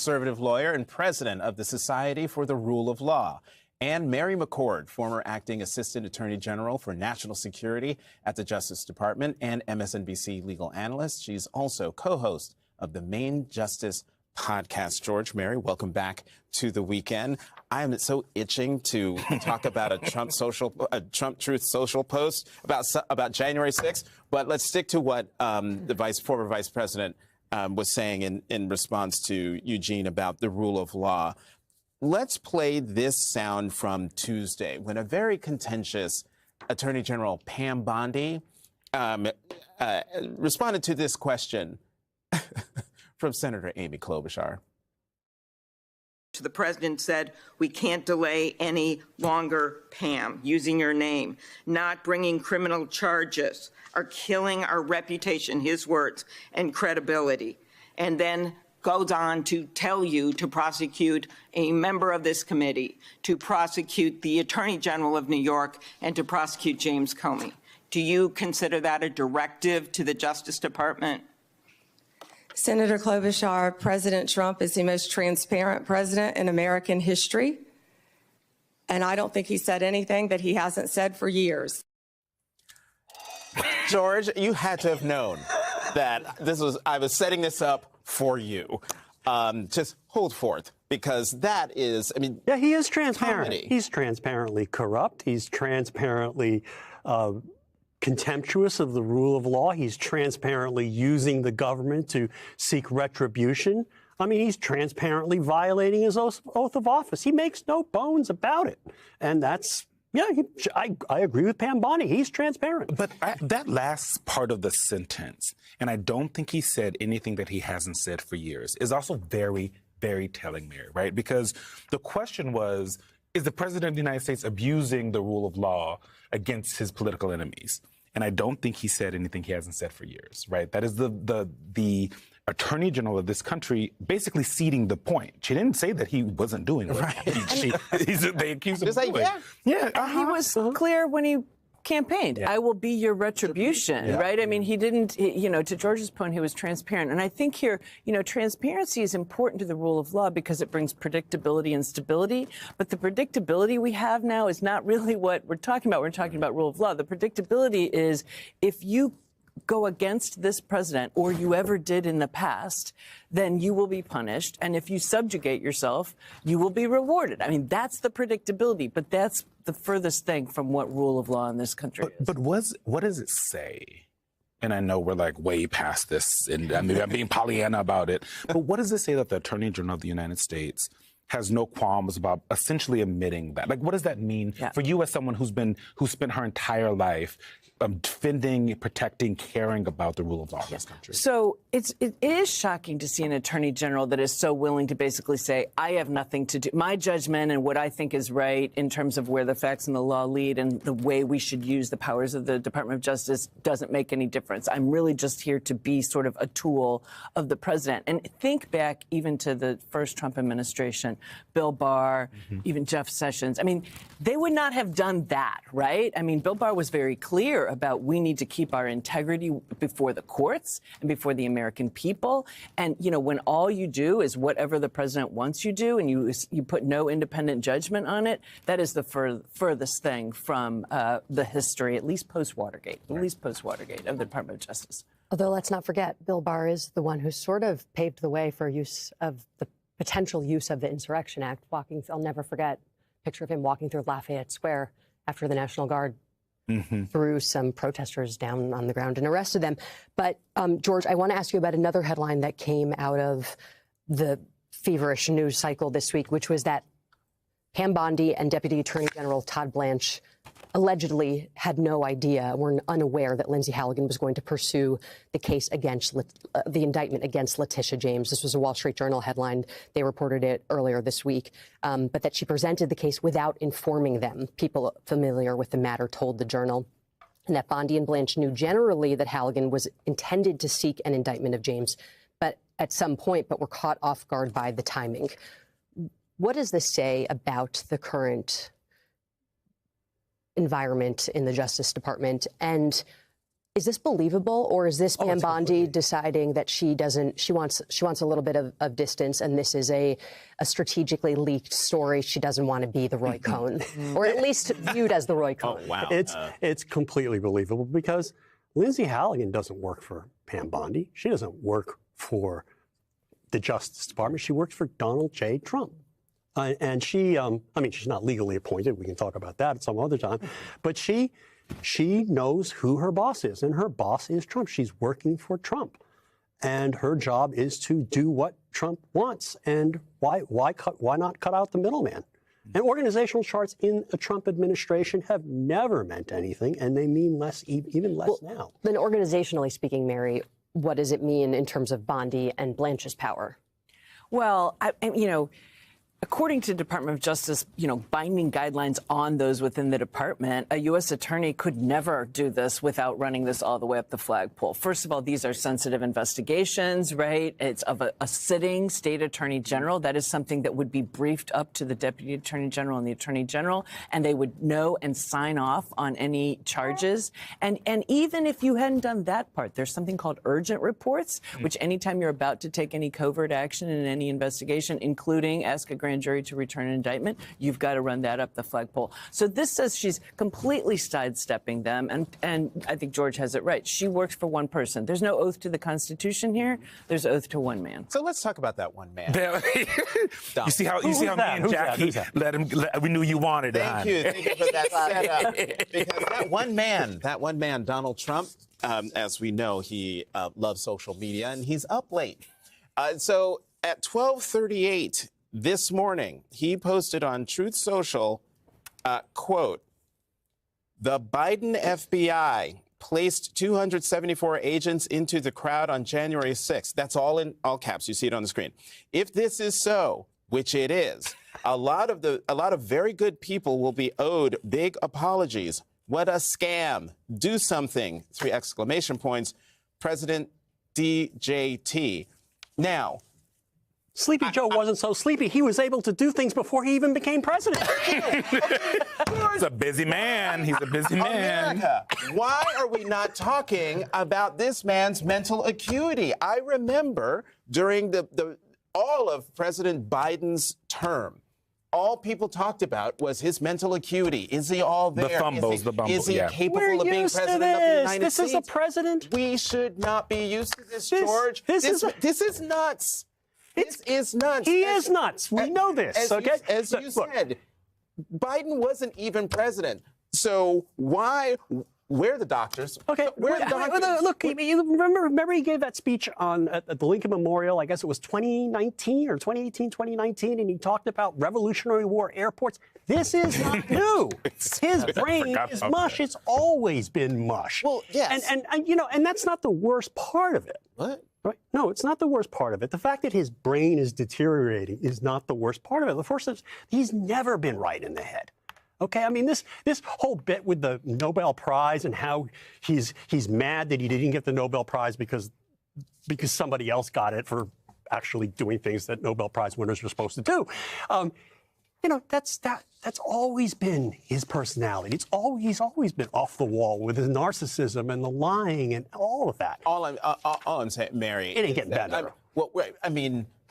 Conservative lawyer and president of the Society for the Rule of Law, and Mary McCord, former acting assistant attorney general for national security at the Justice Department and MSNBC legal analyst. She's also co-host of the Main Justice podcast. George, Mary, welcome back to The Weekend. I am so itching to talk about a Trump Truth Social post about January 6th, but let's stick to what the former vice president was saying in response to Eugene about the rule of law. Let's play this sound from Tuesday when a very contentious Attorney General Pam Bondi responded to this question from Senator Amy Klobuchar. The president said, we can't delay any longer, Pam, using your name. Not bringing criminal charges are killing our reputation, his words, and credibility. And then goes on to tell you to prosecute a member of this committee, to prosecute the Attorney General of New York, and to prosecute James Comey. Do you consider that a directive to the Justice Department? Senator Klobuchar, President Trump is the most transparent president in American history. And I don't think he said anything that he hasn't said for years. George, you had to have known that I was setting this up for you. Just hold forth, because that is, Yeah, he is transparent. Comedy. He's transparently corrupt. He's transparently contemptuous of the rule of law. He's transparently using the government to seek retribution. He's transparently violating his oath of office. He makes no bones about it. And that's, I agree with Pam Bondi. He's transparent. But that last part of the sentence, and I don't think he said anything that he hasn't said for years, is also very, very telling, Mary, right? Because the question was, is the president of the United States abusing the rule of law against his political enemies? And I don't think he said anything he hasn't said for years, right? That is the attorney general of this country basically ceding the point. She didn't say that he wasn't doing it. Right. They accused him of doing it. Yeah. He was clear when he campaigned. Yeah. I will be your retribution, right? He didn't, to George's point, he was transparent. And I think here, transparency is important to the rule of law because it brings predictability and stability. But the predictability we have now is not really what we're talking about. We're talking about rule of law. The predictability is if you go against this president, or you ever did in the past, then you will be punished. And if you subjugate yourself, you will be rewarded. That's the predictability, but that's the furthest thing from what rule of law in this country is. But what does it say? And I know we're way past this, and I'm being Pollyanna about it, but what does it say that the Attorney General of the United States has no qualms about essentially admitting that? What does that mean for you as someone who's spent her entire life defending, protecting, caring about the rule of law in this country? So it is shocking to see an attorney general that is so willing to basically say, I have nothing to do. My judgment and what I think is right in terms of where the facts and the law lead and the way we should use the powers of the Department of Justice doesn't make any difference. I'm really just here to be sort of a tool of the president. And think back even to the first Trump administration, Bill Barr, even Jeff Sessions. They would not have done that, right? Bill Barr was very clear about we need to keep our integrity before the courts and before the American people. And, when all you do is whatever the president wants you do and you put no independent judgment on it, that is the furthest thing from the history, at least post-Watergate, of the Department of Justice. Although let's not forget, Bill Barr is the one who sort of paved the way for use of the potential use of the Insurrection Act. I'll never forget a picture of him walking through Lafayette Square after the National Guard threw some protesters down on the ground and arrested them. But, George, I want to ask you about another headline that came out of the feverish news cycle this week, which was that Pam Bondi and Deputy Attorney General Todd Blanche allegedly had no idea, were unaware that Lindsay Halligan was going to pursue the case against the indictment against Letitia James. This was a Wall Street Journal headline. They reported it earlier this week, but that she presented the case without informing them. People familiar with the matter told the Journal, and that Bondi and Blanche knew generally that Halligan was intended to seek an indictment of James, but at some point, but were caught off guard by the timing. What does this say about the current environment in the Justice Department? And Is this believable, or is this Pam it's Bondi completely- deciding that she wants a little bit of distance, and this is a strategically leaked story? She doesn't want to be the Roy Cohn, or at least viewed as the Roy Cohn. Wow. It's completely believable because Lindsay Halligan doesn't work for Pam Bondi. She doesn't work for the Justice Department. She works for Donald J. Trump. And she, I mean, she's not legally appointed. We can talk about that at some other time. But she knows who her boss is, and her boss is Trump. She's working for Trump. And her job is to do what Trump wants. And why not cut out the middleman? And organizational charts in a Trump administration have never meant anything, and they mean less, even less now. Then, organizationally speaking, Mary, what does it mean in terms of Bondi and Blanche's power? Well, according to Department of Justice, binding guidelines on those within the department, a U.S. attorney could never do this without running this all the way up the flagpole. First of all, these are sensitive investigations, right? It's of a sitting state attorney general. That is something that would be briefed up to the deputy attorney general and the attorney general, and they would know and sign off on any charges. And even if you hadn't done that part, there's something called urgent reports, which anytime you're about to take any covert action in any investigation, including ask a grand jury to return an indictment, you've got to run that up the flagpole. So this says she's completely sidestepping them, and I think George has it right. She works for one person. There's no oath to the Constitution here. There's oath to one man. So let's talk about that one man. You see how me and Jackie let him. We knew you wanted it. Thank you for that setup. Because that one man, Donald Trump, as we know, he loves social media, and he's up late. So at 12:38 this morning, he posted on Truth Social, quote, "The Biden FBI placed 274 agents into the crowd on January 6th. That's all in all caps. You see it on the screen. If this is so, which it is, a lot of very good people will be owed big apologies. What a scam. Do something. 3 exclamation points. President DJT." Now, Sleepy Joe wasn't so sleepy. He was able to do things before he even became president. He's a busy man. He's a busy man. America, why are we not talking about this man's mental acuity? I remember during all of President Biden's term, all people talked about was his mental acuity. Is he all there? The fumbles, the bumbles, Is he yeah. capable of being president of the United This States? is a president. We should not be used to this, George. this This is is nuts. This is nuts. He is nuts. We know this, okay? As you Look, said, Biden wasn't even president. So where are the doctors? Okay, Where are the doctors? look, remember he gave that speech at the Lincoln Memorial, I guess it was 2019 or 2018, 2019, and he talked about Revolutionary War airports. This is not new. His brain is mush. It's always been mush. Well, yes. And that's not the worst part of it. What? Right? No, it's not the worst part of it. The fact that his brain is deteriorating is not the worst part of it. The first is he's never been right in the head. Okay, I mean this whole bit with the Nobel Prize and how he's mad that he didn't get the Nobel Prize because somebody else got it for actually doing things that Nobel Prize winners are supposed to do. That's always been his personality. He's always been off the wall with his narcissism and the lying and all of that. All I'm saying, Mary, It ain't getting better.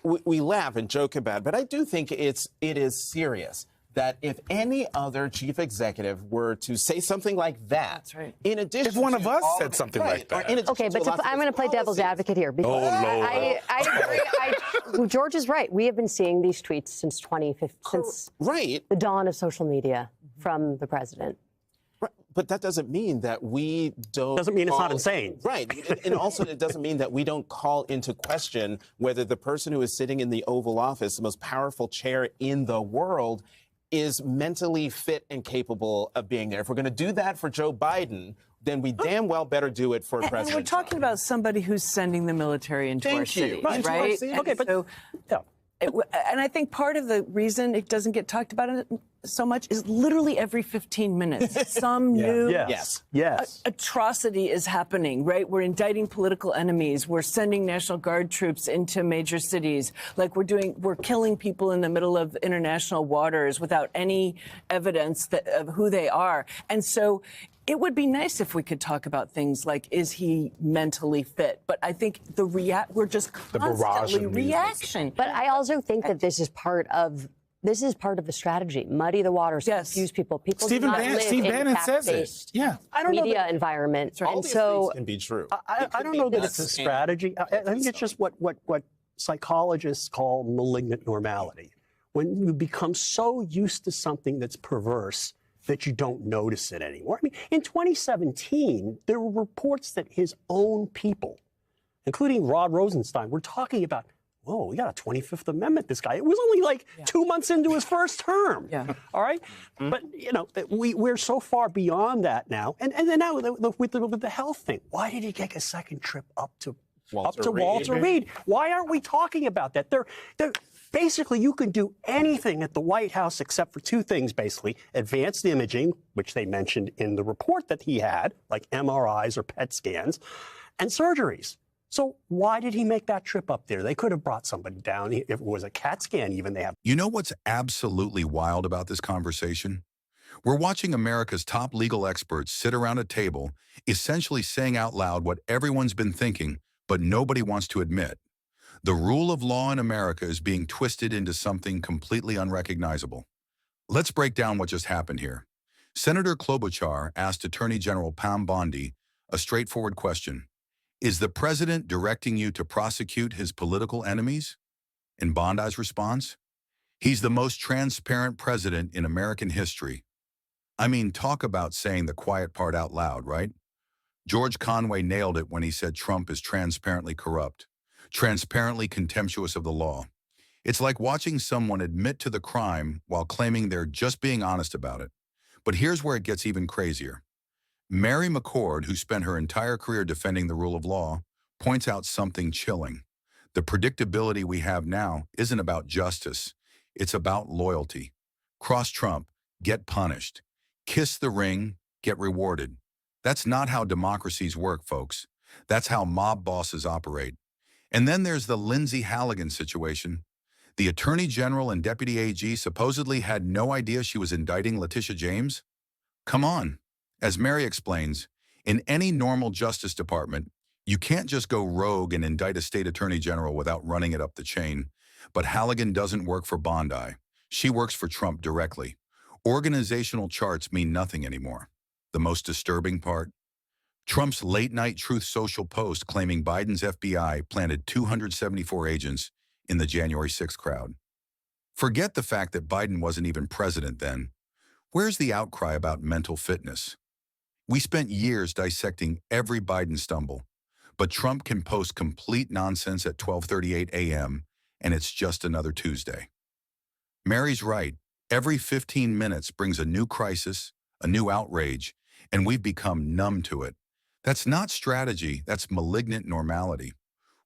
We laugh and joke about it, but I do think it is serious that if any other chief executive were to say something like that, That's right. in addition, If one of to us all said of- something right, like that. or in addition Okay, but to lots of I'm his going to play devil's policies. advocate here because Lord. I agree. George is right. We have been seeing these tweets since 2015, since Right. the dawn of social media from the president. Right, but that doesn't mean that we don't. Doesn't mean it's not insane. Right, and also it doesn't mean that we don't call into question whether the person who is sitting in the Oval Office, the most powerful chair in the world, is mentally fit and capable of being there. If we're going to do that for Joe Biden, then we damn well better do it for President And we're talking Trump. about somebody who's sending the military into our Thank you. cities, Right, right? right. And Okay, but so, yeah. and I think part of the reason it doesn't get talked about so much is literally every 15 minutes. Some new Yes. atrocity is happening, right? We're indicting political enemies. We're sending National Guard troops into major cities. Like we're killing people in the middle of international waters without any evidence of who they are. And so it would be nice if we could talk about things like, is he mentally fit? But I think we're just constantly reaction. But I also think that this is part of the strategy. Muddy the waters, confuse people. People do not live Steve in Bannon says it. fact-based Yeah. I don't know media that, environment. All And these so things can be true. I don't know that it's a strategy. I think it's just what psychologists call malignant normality. When you become so used to something that's perverse that you don't notice it anymore. I mean, in 2017, there were reports that his own people, including Rod Rosenstein, were talking about, whoa, we got a 25th Amendment, this guy. It was only like 2 months into his first term. Yeah. All right? But, you know, we're so far beyond that now. And then now with the health thing, why did he take a second trip up to Walter Reed? Why aren't we talking about that? Basically, you can do anything at the White House except for two things, basically. Advanced imaging, which they mentioned in the report that he had, like MRIs or PET scans, and surgeries. So why did he make that trip up there? They could have brought somebody down. If it was a CAT scan even, they have. You know what's absolutely wild about this conversation? We're watching America's top legal experts sit around a table, essentially saying out loud what everyone's been thinking, but nobody wants to admit. The rule of law in America is being twisted into something completely unrecognizable. Let's break down what just happened here. Senator Klobuchar asked Attorney General Pam Bondi a straightforward question. Is the president directing you to prosecute his political enemies? In Bondi's response, he's the most transparent president in American history. I mean, talk about saying the quiet part out loud, right? George Conway nailed it when he said Trump is transparently corrupt, transparently contemptuous of the law. It's like watching someone admit to the crime while claiming they're just being honest about it. But here's where it gets even crazier. Mary McCord, who spent her entire career defending the rule of law, points out something chilling. The predictability we have now isn't about justice. It's about loyalty. Cross Trump, get punished. Kiss the ring, get rewarded. That's not how democracies work, folks. That's how mob bosses operate. And then there's the Lindsay Halligan situation. The Attorney General and Deputy AG supposedly had no idea she was indicting Letitia James? Come on. As Mary explains, in any normal Justice Department, you can't just go rogue and indict a state attorney general without running it up the chain. But Halligan doesn't work for Bondi. She works for Trump directly. Organizational charts mean nothing anymore. The most disturbing part? Trump's late-night Truth Social post claiming Biden's FBI planted 274 agents in the January 6th crowd. Forget the fact that Biden wasn't even president then. Where's the outcry about mental fitness? We spent years dissecting every Biden stumble, but Trump can post complete nonsense at 12:38 a.m., and it's just another Tuesday. Mary's right. Every 15 minutes brings a new crisis, a new outrage, and we've become numb to it. That's not strategy, that's malignant normality.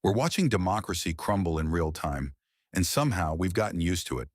We're watching democracy crumble in real time, and somehow we've gotten used to it.